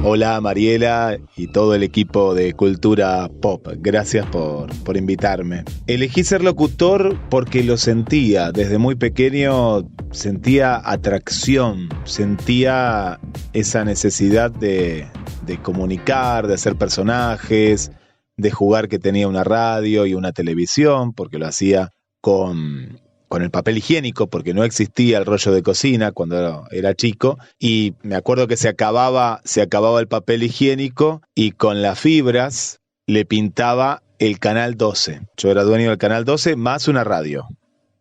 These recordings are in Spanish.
Hola Mariela y todo el equipo de Cultura Pop, gracias por invitarme. Elegí ser locutor porque lo sentía, desde muy pequeño sentía atracción, sentía esa necesidad de comunicar, de hacer personajes, de jugar, que tenía una radio y una televisión, porque lo hacía con el papel higiénico, porque no existía el rollo de cocina cuando era chico, y me acuerdo que se acababa el papel higiénico y con las fibras le pintaba el canal 12. Yo era dueño del canal 12 más una radio,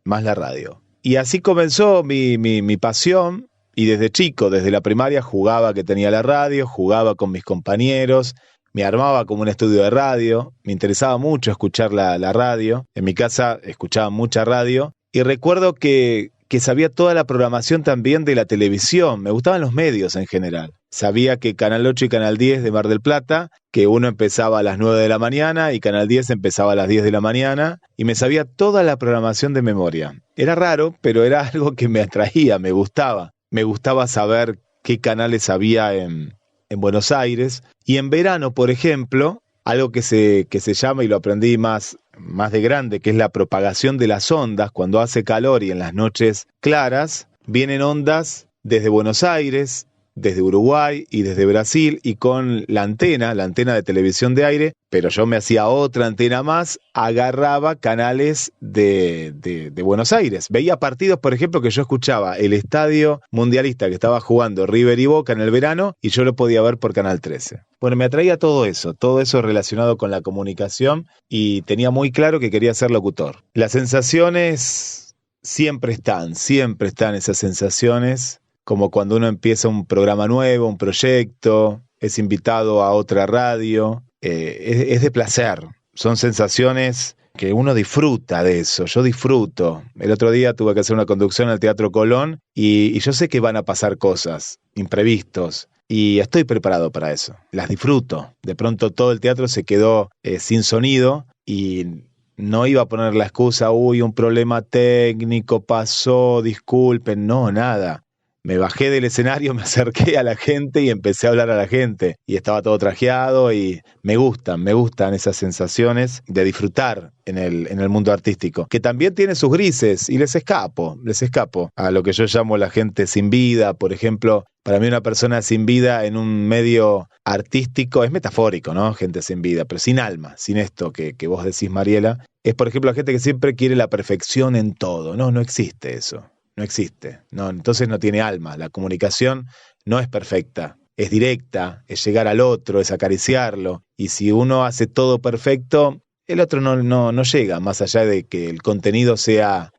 más la radio. Y así comenzó mi pasión, y desde chico, desde la primaria, jugaba que tenía la radio, jugaba con mis compañeros, me armaba como un estudio de radio, me interesaba mucho escuchar la radio, en mi casa escuchaba mucha radio, y recuerdo que sabía toda la programación también de la televisión, me gustaban los medios en general. Sabía que Canal 8 y Canal 10 de Mar del Plata, que uno empezaba a las 9 de la mañana y Canal 10 empezaba a las 10 de la mañana, y me sabía toda la programación de memoria. Era raro, pero era algo que me atraía, me gustaba. Me gustaba saber qué canales había en Buenos Aires. Y en verano, por ejemplo, algo que se llama, y lo aprendí más de grande, que es la propagación de las ondas. Cuando hace calor y en las noches claras, vienen ondas desde Buenos Aires, desde Uruguay y desde Brasil, y con la antena de televisión de aire, pero yo me hacía otra antena más, agarraba canales de Buenos Aires. Veía partidos, por ejemplo, que yo escuchaba el estadio mundialista que estaba jugando River y Boca en el verano, y yo lo podía ver por Canal 13. Bueno, me atraía todo eso relacionado con la comunicación, y tenía muy claro que quería ser locutor. Las sensaciones siempre están esas sensaciones, como cuando uno empieza un programa nuevo, un proyecto, es invitado a otra radio, es de placer, son sensaciones que uno disfruta de eso, yo disfruto. El otro día tuve que hacer una conducción al Teatro Colón y yo sé que van a pasar cosas, imprevistos, y estoy preparado para eso, las disfruto. De pronto todo el teatro se quedó sin sonido y no iba a poner la excusa, un problema técnico pasó, disculpen, no, nada. Me bajé del escenario, me acerqué a la gente y empecé a hablar a la gente. Y estaba todo trajeado, y me gustan esas sensaciones de disfrutar en el mundo artístico, que también tiene sus grises, y les escapo a lo que yo llamo la gente sin vida. Por ejemplo, para mí una persona sin vida en un medio artístico es metafórico, ¿no? Gente sin vida, pero sin alma, sin esto que vos decís, Mariela. Es, por ejemplo, la gente que siempre quiere la perfección en todo. No existe eso. No existe, no, entonces no tiene alma. La comunicación no es perfecta, es directa, es llegar al otro, es acariciarlo, y si uno hace todo perfecto, el otro no llega, más allá de que el contenido sea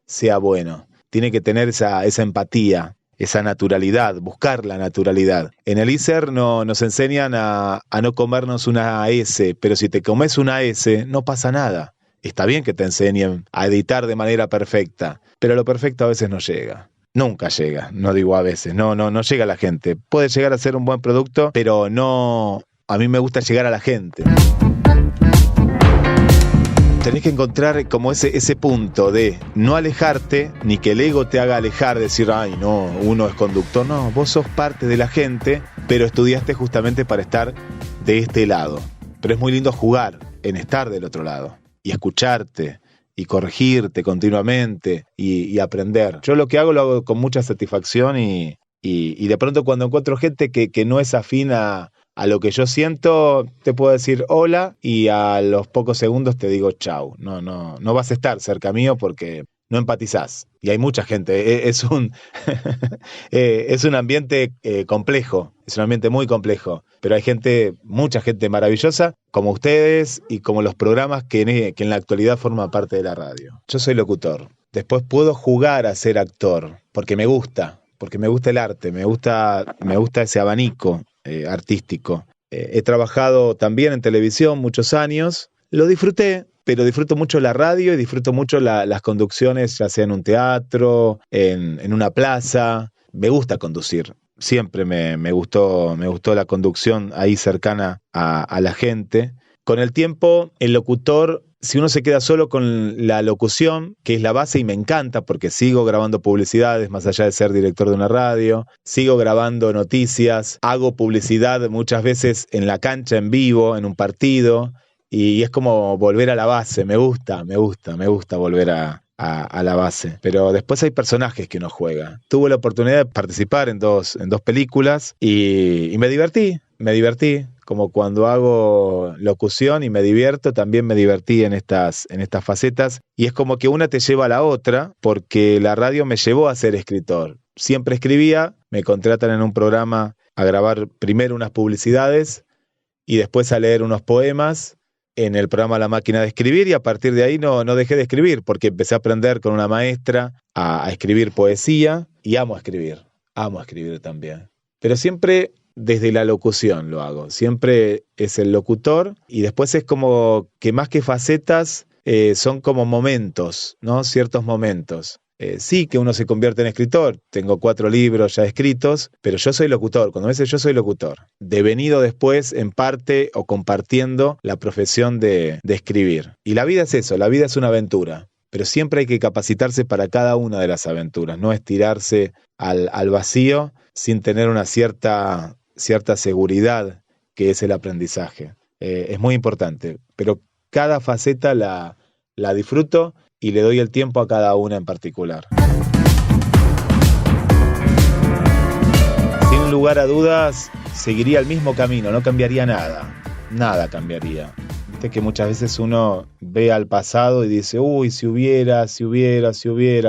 bueno. Tiene que tener esa empatía, esa naturalidad, buscar la naturalidad. En el ISER nos enseñan a no comernos una S, pero si te comes una S, no pasa nada. Está bien que te enseñen a editar de manera perfecta, pero lo perfecto a veces no llega. Nunca llega, no digo a veces, no llega a la gente. Puede llegar a ser un buen producto, pero no, a mí me gusta llegar a la gente. Tenés que encontrar como ese punto de no alejarte, ni que el ego te haga alejar, decir, ay no, uno es conductor. No, vos sos parte de la gente, pero estudiaste justamente para estar de este lado. Pero es muy lindo jugar en estar del otro lado y escucharte y corregirte continuamente y aprender. Yo lo hago con mucha satisfacción, y de pronto cuando encuentro gente que no es afín a lo que yo siento, te puedo decir hola y a los pocos segundos te digo chau. No vas a estar cerca mío porque no empatizás. Y hay mucha gente, es un ambiente complejo, es un ambiente muy complejo, pero hay mucha gente maravillosa, como ustedes y como los programas que en la actualidad forman parte de la radio. Yo soy locutor, después puedo jugar a ser actor, porque me gusta el arte, me gusta ese abanico artístico. He trabajado también en televisión muchos años, lo disfruté, pero disfruto mucho la radio y disfruto mucho las conducciones, ya sea en un teatro, en una plaza. Me gusta conducir, siempre me gustó la conducción ahí cercana a la gente. Con el tiempo, el locutor si uno se queda solo con la locución, que es la base y me encanta porque sigo grabando publicidades más allá de ser director de una radio, sigo grabando noticias, hago publicidad muchas veces en la cancha en vivo, en un partido, y es como volver a la base. Me gusta volver a la base. Pero después hay personajes que uno juega. Tuve la oportunidad de participar en dos películas y me divertí. Como cuando hago locución y me divierto, también me divertí en estas facetas. Y es como que una te lleva a la otra, porque la radio me llevó a ser escritor. Siempre escribía, me contratan en un programa a grabar primero unas publicidades y después a leer unos poemas en el programa La Máquina de Escribir, y a partir de ahí no dejé de escribir, porque empecé a aprender con una maestra a escribir poesía, y amo escribir también. Pero siempre desde la locución lo hago, siempre es el locutor, y después es como que más que facetas son como momentos, ¿no? Ciertos momentos. Sí que uno se convierte en escritor, tengo 4 libros ya escritos, pero yo soy locutor. Cuando me dice yo soy locutor, devenido después en parte o compartiendo la profesión de escribir. Y la vida es eso, la vida es una aventura, pero siempre hay que capacitarse para cada una de las aventuras, no estirarse al vacío sin tener una cierta seguridad que es el aprendizaje. Es muy importante, pero cada faceta la disfruto y le doy el tiempo a cada una en particular. Sin lugar a dudas, seguiría el mismo camino, no cambiaría nada cambiaría. Viste que muchas veces uno ve al pasado y dice, uy, si hubiera,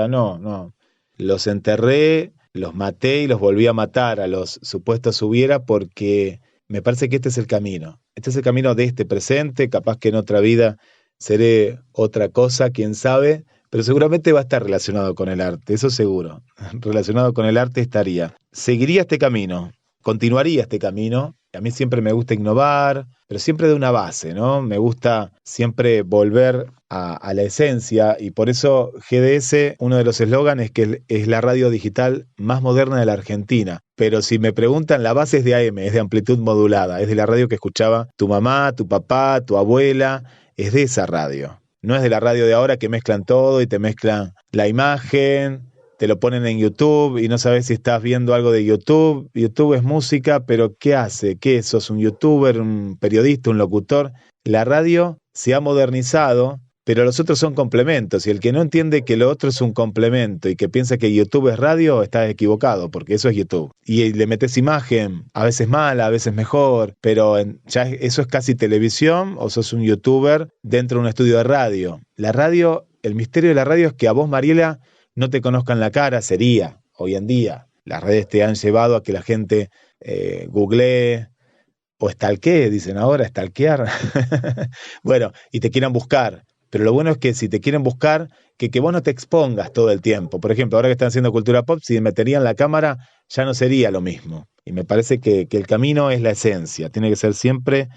no. Los enterré, los maté y los volví a matar a los supuestos hubiera, porque me parece que este es el camino. Este es el camino de este presente, capaz que en otra vida seré otra cosa, quién sabe, pero seguramente va a estar relacionado con el arte, eso seguro. Relacionado con el arte estaría. Seguiría este camino, continuaría este camino. A mí siempre me gusta innovar, pero siempre de una base, ¿no? Me gusta siempre volver a la esencia, y por eso GDS, uno de los eslóganes es que es la radio digital más moderna de la Argentina. Pero si me preguntan, la base es de AM, es de amplitud modulada, es de la radio que escuchaba tu mamá, tu papá, tu abuela. Es de esa radio, no es de la radio de ahora que mezclan todo y te mezclan la imagen, te lo ponen en YouTube y no sabes si estás viendo algo de YouTube. YouTube es música, pero ¿qué hace? ¿Qué sos? ¿Un youtuber, un periodista, un locutor? La radio se ha modernizado, pero los otros son complementos, y el que no entiende que lo otro es un complemento y que piensa que YouTube es radio, está equivocado, porque eso es YouTube. Y le metes imagen, a veces mala, a veces mejor, pero ya eso es casi televisión, o sos un youtuber dentro de un estudio de radio. La radio, el misterio de la radio es que a vos, Mariela, no te conozcan la cara, sería hoy en día. Las redes te han llevado a que la gente googlee o stalkee, dicen ahora, stalkear. Bueno, y te quieran buscar. Pero lo bueno es que si te quieren buscar, que vos no te expongas todo el tiempo. Por ejemplo, ahora que están haciendo cultura pop, si meterían la cámara, ya no sería lo mismo. Y me parece que el camino es la esencia. Tiene que ser siempre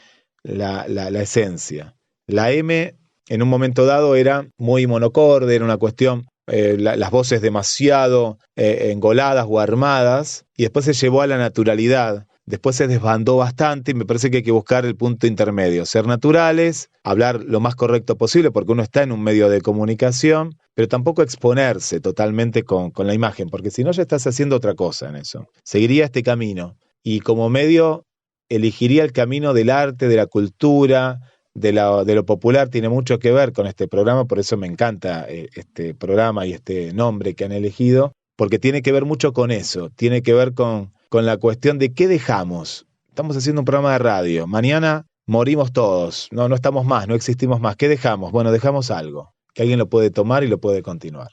la esencia. La M, en un momento dado, era muy monocorde, era una cuestión, las voces demasiado engoladas o armadas, y después se llevó a la naturalidad. Después se desbandó bastante, y me parece que hay que buscar el punto intermedio, ser naturales, hablar lo más correcto posible, porque uno está en un medio de comunicación, pero tampoco exponerse totalmente con la imagen, porque si no ya estás haciendo otra cosa en eso. Seguiría este camino, y como medio elegiría el camino del arte, de la cultura, de lo popular. Tiene mucho que ver con este programa, por eso me encanta este programa y este nombre que han elegido, porque tiene que ver mucho con eso, tiene que ver con la cuestión de qué dejamos. Estamos haciendo un programa de radio, mañana morimos todos, no estamos más, no existimos más. ¿Qué dejamos? Bueno, dejamos algo, que alguien lo puede tomar y lo puede continuar.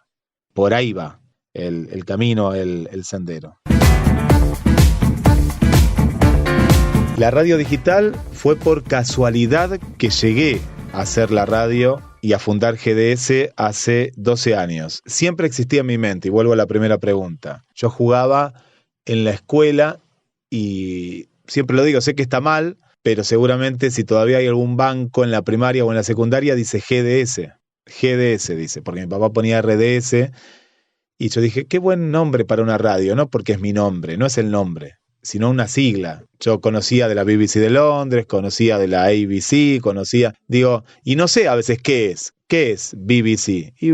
Por ahí va el camino, el sendero. La radio digital fue por casualidad que llegué a hacer la radio y a fundar GDS hace 12 años. Siempre existía en mi mente, y vuelvo a la primera pregunta. Yo jugaba en la escuela, y siempre lo digo, sé que está mal, pero seguramente si todavía hay algún banco en la primaria o en la secundaria dice GDS dice, porque mi papá ponía RDS, y yo dije, qué buen nombre para una radio, ¿no? Porque es mi nombre, no es el nombre, sino una sigla. Yo conocía de la BBC de Londres, conocía de la ABC, y no sé a veces qué es BBC. Y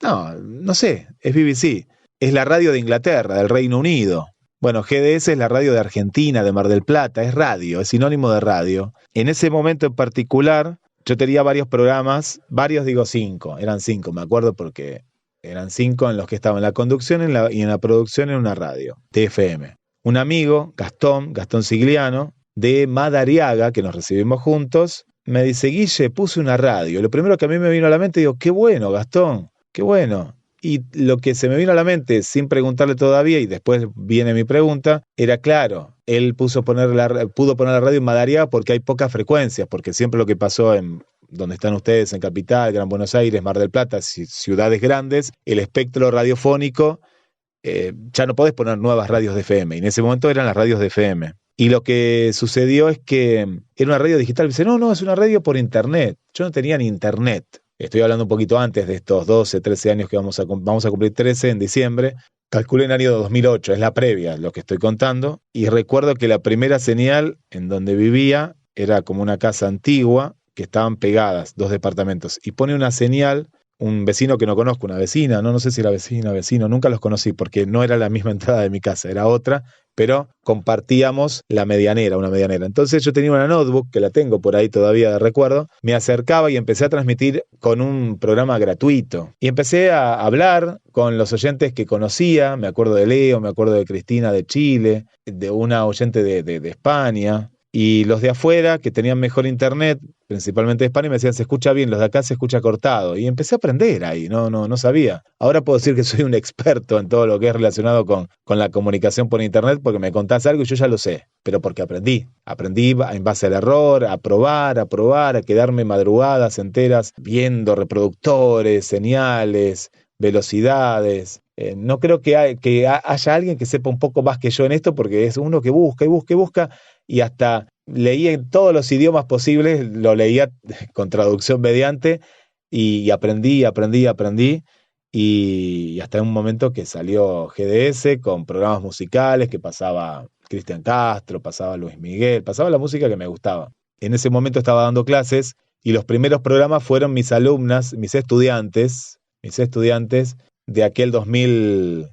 no sé, es BBC. Es la radio de Inglaterra, del Reino Unido. Bueno, GDS es la radio de Argentina, de Mar del Plata, es radio, es sinónimo de radio. En ese momento en particular, yo tenía varios programas, digo 5, eran 5, me acuerdo porque eran 5 en los que estaba en la conducción y en la producción en una radio, TFM. Un amigo, Gastón Sigliano, de Madariaga, que nos recibimos juntos, me dice, Guille, puse una radio. Lo primero que a mí me vino a la mente, digo, qué bueno, Gastón, qué bueno. Y lo que se me vino a la mente, sin preguntarle todavía, y después viene mi pregunta, era claro, él pudo poner la radio en Madariaga porque hay pocas frecuencias, porque siempre lo que pasó en donde están ustedes, en Capital, Gran Buenos Aires, Mar del Plata, ciudades grandes, el espectro radiofónico, ya no podés poner nuevas radios de FM, y en ese momento eran las radios de FM. Y lo que sucedió es que era una radio digital. Dice, no, es una radio por internet. Yo no tenía ni internet. Estoy hablando un poquito antes de estos 12, 13 años que vamos a cumplir 13 en diciembre. Calculé en el año 2008, es la previa lo que estoy contando. Y recuerdo que la primera señal en donde vivía era como una casa antigua que estaban pegadas, 2 departamentos. Y pone una señal, un vecino que no conozco, una vecina, no sé si era vecino, nunca los conocí porque no era la misma entrada de mi casa, era otra, pero compartíamos una medianera. Entonces yo tenía una notebook, que la tengo por ahí todavía de recuerdo, me acercaba y empecé a transmitir con un programa gratuito. Y empecé a hablar con los oyentes que conocía, me acuerdo de Leo, me acuerdo de Cristina de Chile, de una oyente de España, y los de afuera que tenían mejor internet, principalmente de España, me decían, se escucha bien, los de acá se escucha cortado. Y empecé a aprender ahí, no sabía. Ahora puedo decir que soy un experto en todo lo que es relacionado con la comunicación por internet, porque me contás algo y yo ya lo sé, pero porque aprendí en base al error, a probar, a quedarme madrugadas enteras viendo reproductores, señales, velocidades. No creo que haya alguien que sepa un poco más que yo en esto, porque es uno que busca, y hasta leí en todos los idiomas posibles, lo leía con traducción mediante, y aprendí, y hasta un momento que salió GDS con programas musicales, que pasaba Cristian Castro, pasaba Luis Miguel, pasaba la música que me gustaba. En ese momento estaba dando clases, y los primeros programas fueron mis alumnas, mis estudiantes de aquel 2000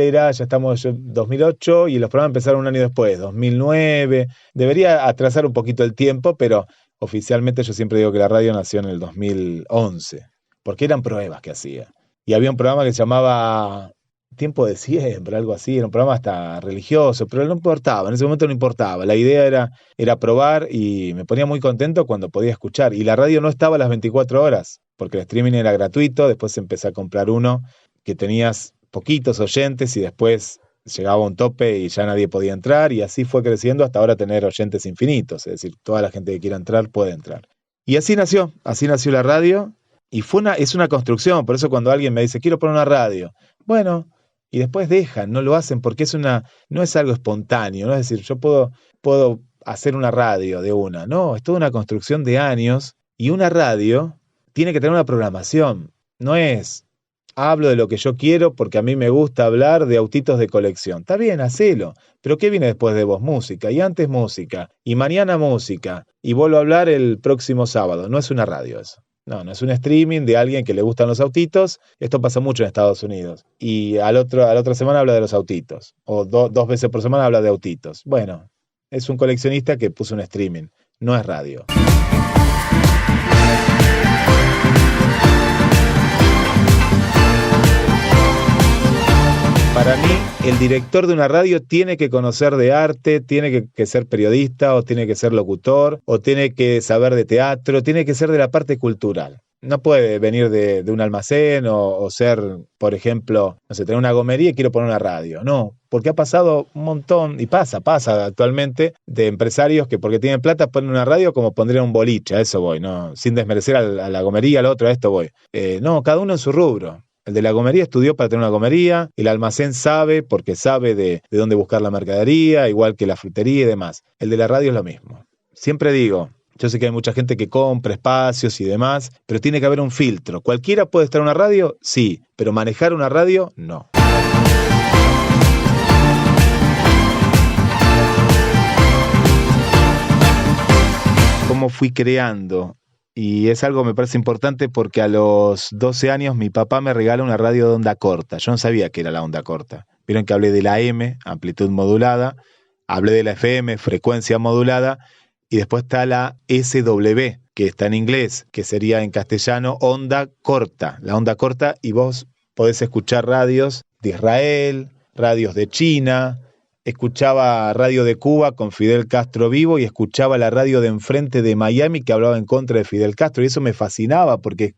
era, ya estamos 2008, y los programas empezaron un año después, 2009. Debería atrasar un poquito el tiempo, pero oficialmente yo siempre digo que la radio nació en el 2011, porque eran pruebas que hacía. Y había un programa que se llamaba Tiempo de Siempre, algo así, era un programa hasta religioso, pero no importaba, en ese momento no importaba. La idea era probar, y me ponía muy contento cuando podía escuchar. Y la radio no estaba a las 24 horas, porque el streaming era gratuito. Después empecé a comprar uno que tenías poquitos oyentes, y después llegaba a un tope y ya nadie podía entrar, y así fue creciendo hasta ahora tener oyentes infinitos, es decir, toda la gente que quiera entrar puede entrar. Y así nació la radio, y es una construcción. Por eso cuando alguien me dice, quiero poner una radio, bueno, y después dejan, no lo hacen, porque no es algo espontáneo, no es decir, yo puedo hacer una radio de una, no, es toda una construcción de años, y una radio tiene que tener una programación, no es hablo de lo que yo quiero porque a mí me gusta hablar de autitos de colección. Está bien, hacelo. Pero ¿qué viene después de vos? Música, y antes música, y mañana música, y vuelvo a hablar el próximo sábado. No es una radio eso. No es un streaming de alguien que le gustan los autitos. Esto pasa mucho en Estados Unidos. Y a la otra semana habla de los autitos. O 2 veces por semana habla de autitos. Bueno, es un coleccionista que puso un streaming. No es radio. Para mí, el director de una radio tiene que conocer de arte, tiene que ser periodista, o tiene que ser locutor, o tiene que saber de teatro, tiene que ser de la parte cultural. No puede venir de un almacén o ser, por ejemplo, no sé, tener una gomería y quiero poner una radio. No, porque ha pasado un montón, y pasa actualmente, de empresarios que porque tienen plata ponen una radio como pondrían un boliche. A eso voy, no, sin desmerecer a la gomería, al otro, a esto voy. No, cada uno en su rubro. El de la gomería estudió para tener una gomería, el almacén sabe porque sabe de dónde buscar la mercadería, igual que la frutería y demás. El de la radio es lo mismo. Siempre digo, yo sé que hay mucha gente que compra espacios y demás, pero tiene que haber un filtro. ¿Cualquiera puede estar en una radio? Sí, pero manejar una radio, no. fui creando. Y es algo que me parece importante porque a los 12 años mi papá me regala una radio de onda corta. Yo no sabía qué era la onda corta. Vieron que hablé de la M, amplitud modulada, hablé de la FM, frecuencia modulada, y después está la SW, que está en inglés, que sería en castellano onda corta. La onda corta, y vos podés escuchar radios de Israel, radios de China. Escuchaba radio de Cuba con Fidel Castro vivo y escuchaba la radio de enfrente de Miami que hablaba en contra de Fidel Castro, y eso me fascinaba porque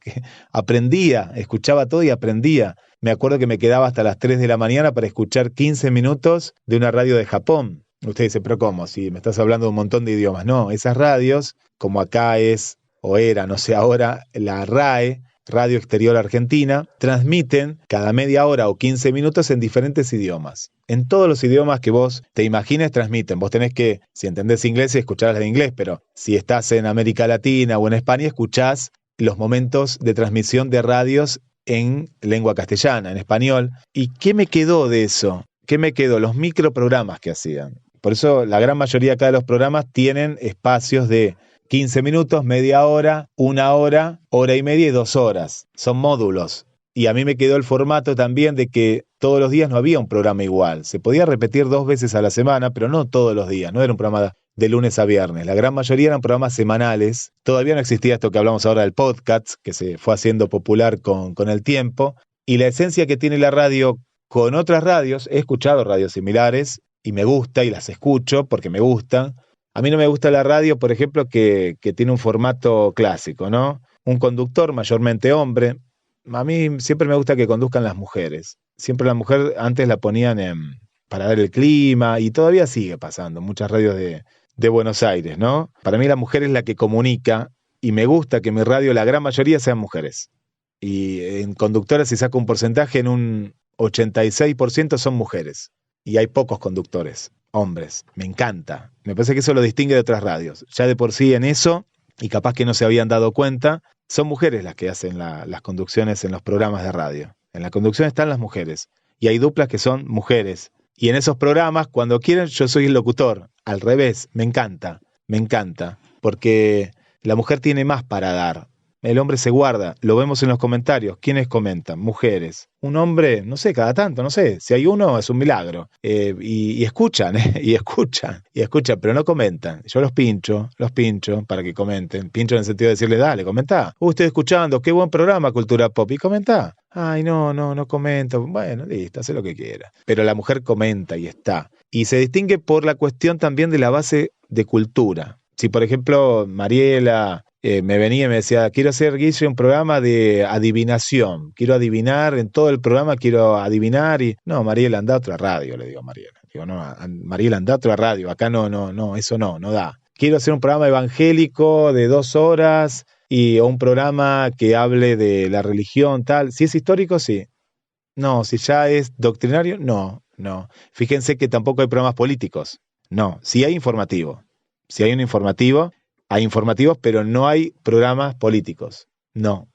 aprendía, escuchaba todo y aprendía. Me acuerdo que me quedaba hasta las 3 de la mañana para escuchar 15 minutos de una radio de Japón. Usted dice, pero ¿cómo? Si me estás hablando de un montón de idiomas. No, esas radios, como acá es, o era, no sé ahora, la RAE, Radio Exterior Argentina, transmiten cada media hora o 15 minutos en diferentes idiomas. En todos los idiomas que vos te imagines transmiten. Vos tenés que, si entendés inglés, escuchar las de inglés, pero si estás en América Latina o en España, escuchás los momentos de transmisión de radios en lengua castellana, en español. ¿Y qué me quedó de eso? ¿Qué me quedó? Los microprogramas que hacían. Por eso la gran mayoría acá de los programas tienen espacios de 15 minutos, media hora, 1 hora, hora y media y 2 horas. Son módulos. Y a mí me quedó el formato también de que todos los días no había un programa igual. Se podía repetir 2 veces a la semana, pero no todos los días. No era un programa de lunes a viernes. La gran mayoría eran programas semanales. Todavía no existía esto que hablamos ahora del podcast, que se fue haciendo popular con el tiempo. Y la esencia que tiene la radio con otras radios, he escuchado radios similares y me gusta y las escucho porque me gustan. A mí no me gusta la radio, por ejemplo, que tiene un formato clásico, ¿no? Un conductor, mayormente hombre. A mí siempre me gusta que conduzcan las mujeres. Siempre la mujer antes la ponían para dar el clima, y todavía sigue pasando, muchas radios de Buenos Aires, ¿no? Para mí la mujer es la que comunica, y me gusta que mi radio, la gran mayoría, sean mujeres. Y en conductoras, si saco un porcentaje, en un 86% son mujeres. Y hay pocos conductores, hombres. Me encanta. Me parece que eso lo distingue de otras radios. Ya de por sí en eso, y capaz que no se habían dado cuenta, son mujeres las que hacen las conducciones en los programas de radio. En la conducción están las mujeres. Y hay duplas que son mujeres. Y en esos programas, cuando quieren, yo soy el locutor. Al revés, me encanta. Porque la mujer tiene más para dar. El hombre se guarda, lo vemos en los comentarios. ¿Quiénes comentan? Mujeres. Un hombre, no sé, cada tanto, no sé. Si hay uno, es un milagro. Y escuchan, y escuchan, pero no comentan. Yo los pincho para que comenten. Pincho en el sentido de decirle, dale, comentá. Estoy escuchando, qué buen programa, Cultura Pop. Y comentá. Ay, no comento. Bueno, listo, hace lo que quiera. Pero la mujer comenta y está. Y se distingue por la cuestión también de la base de cultura. Si, por ejemplo, Mariela me venía y me decía, quiero hacer, Guille, un programa de adivinación. Quiero adivinar, en todo el programa quiero adivinar. Y no, Mariela, anda a otra radio, le digo a Mariela. Digo, no, Mariela, anda a otra radio. Acá no, eso no da. Quiero hacer un programa evangélico de 2 horas o un programa que hable de la religión, tal. Si es histórico, sí. No, si ya es doctrinario, no. Fíjense que tampoco hay programas políticos. No, sí hay informativo. Si hay un informativo, hay informativos, pero no hay programas políticos. No.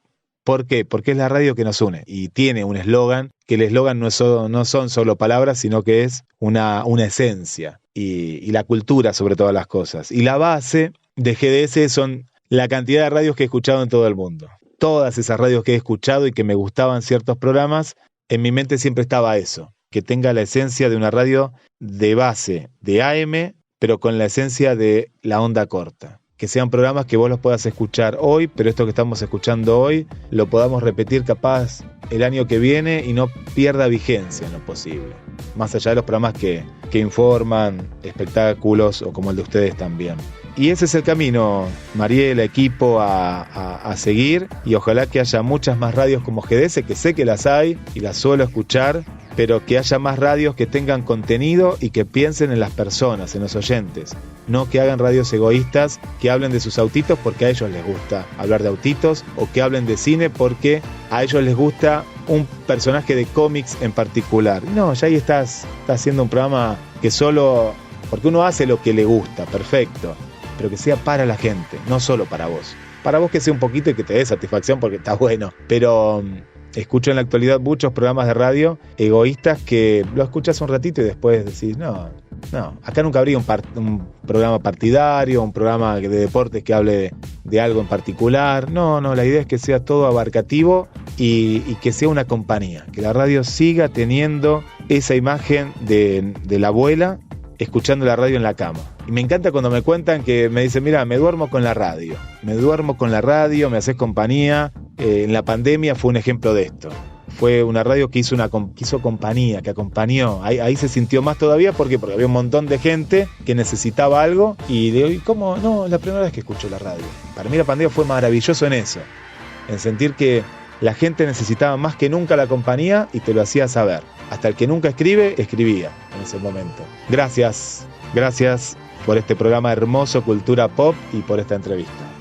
¿Por qué? Porque es la radio que nos une y tiene un eslogan, que el eslogan no son solo palabras, sino que es una esencia y la cultura sobre todas las cosas. Y la base de GDS son la cantidad de radios que he escuchado en todo el mundo. Todas esas radios que he escuchado y que me gustaban ciertos programas, en mi mente siempre estaba eso, que tenga la esencia de una radio de base, de AM, pero con la esencia de la onda corta. Que sean programas que vos los puedas escuchar hoy, pero esto que estamos escuchando hoy lo podamos repetir capaz el año que viene y no pierda vigencia en lo posible. Más allá de los programas que informan, espectáculos o como el de ustedes también. Y ese es el camino, Mariela, equipo, a seguir, y ojalá que haya muchas más radios como GDS, que sé que las hay y las suelo escuchar, pero que haya más radios que tengan contenido y que piensen en las personas, en los oyentes. No que hagan radios egoístas, que hablen de sus autitos porque a ellos les gusta hablar de autitos, o que hablen de cine porque a ellos les gusta un personaje de cómics en particular. No, ya ahí estás haciendo un programa que solo... Porque uno hace lo que le gusta, perfecto, pero que sea para la gente, no solo para vos. Para vos que sea un poquito y que te dé satisfacción porque está bueno, pero... Escucho en la actualidad muchos programas de radio egoístas que lo escuchas un ratito y después decís, no, No, acá nunca habría un programa partidario, un programa de deportes que hable de algo en particular. No, la idea es que sea todo abarcativo y que sea una compañía, que la radio siga teniendo esa imagen de la abuela escuchando la radio en la cama. Y me encanta cuando me cuentan que me dicen, mira, me duermo con la radio, me haces compañía. En la pandemia fue un ejemplo de esto. Fue una radio que hizo compañía, que acompañó. Ahí se sintió más todavía porque había un montón de gente que necesitaba algo. Y digo, ¿y cómo? No, la primera vez que escucho la radio. Para mí la pandemia fue maravilloso en eso, en sentir que la gente necesitaba más que nunca la compañía y te lo hacía saber. Hasta el que nunca escribía en ese momento. Gracias por este programa hermoso, Cultura Pop, y por esta entrevista.